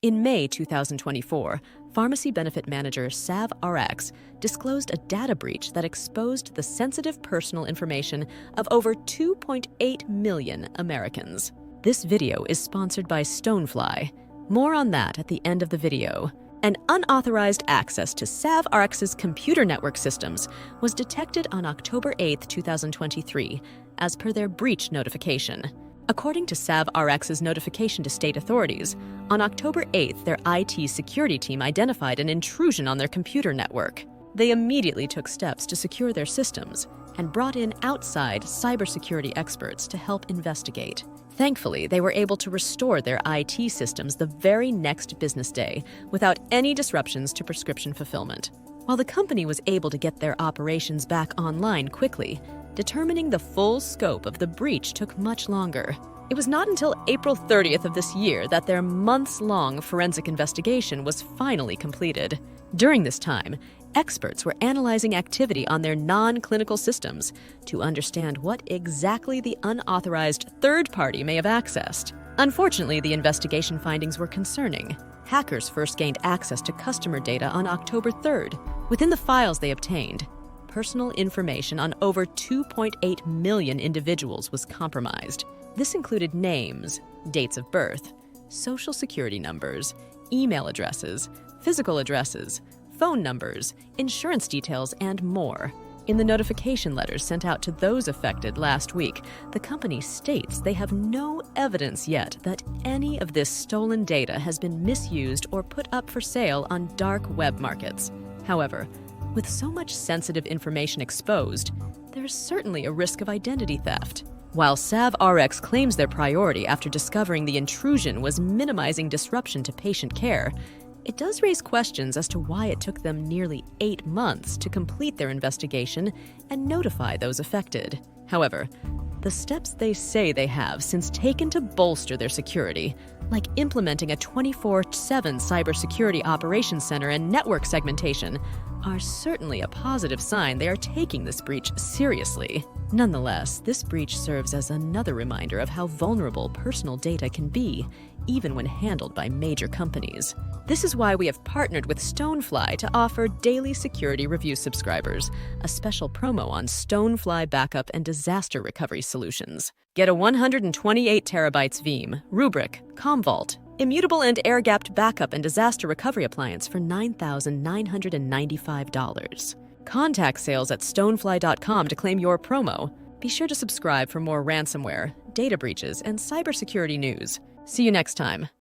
In May 2024, pharmacy benefit manager Sav-Rx disclosed a data breach that exposed the sensitive personal information of over 2.8 million Americans. This video is sponsored by Stonefly. More on that at the end of the video. An unauthorized access to Sav-Rx's computer network systems was detected on October 8, 2023, as per their breach notification. According to Sav-Rx's notification to state authorities, on October 8th, their IT security team identified an intrusion on their computer network. They immediately took steps to secure their systems and brought in outside cybersecurity experts to help investigate. Thankfully, they were able to restore their IT systems the very next business day without any disruptions to prescription fulfillment. While the company was able to get their operations back online quickly, determining the full scope of the breach took much longer. It was not until April 30th of this year that their months-long forensic investigation was finally completed. During this time, experts were analyzing activity on their non-clinical systems to understand what exactly the unauthorized third party may have accessed. Unfortunately, the investigation findings were concerning. Hackers first gained access to customer data on October 3rd. Within the files they obtained, personal information on over 2.8 million individuals was compromised. This included names, dates of birth, social security numbers, email addresses, physical addresses, phone numbers, insurance details, and more. In the notification letters sent out to those affected last week, the company states they have no evidence yet that any of this stolen data has been misused or put up for sale on dark web markets. However, with so much sensitive information exposed, there's certainly a risk of identity theft. While Sav-Rx claims their priority after discovering the intrusion was minimizing disruption to patient care, it does raise questions as to why it took them nearly 8 months to complete their investigation and notify those affected. However, the steps they say they have since taken to bolster their security, like implementing a 24/7 cybersecurity operations center and network segmentation, are certainly a positive sign they are taking this breach seriously. Nonetheless, this breach serves as another reminder of how vulnerable personal data can be, even when handled by major companies. This is why we have partnered with Stonefly to offer daily security review subscribers a special promo on Stonefly backup and disaster recovery solutions. Get a 128 terabytes Veeam, Rubrik, Commvault, immutable and air-gapped backup and disaster recovery appliance for $9,995. Contact sales at stonefly.com to claim your promo. Be sure to subscribe for more ransomware, data breaches, and cybersecurity news. See you next time.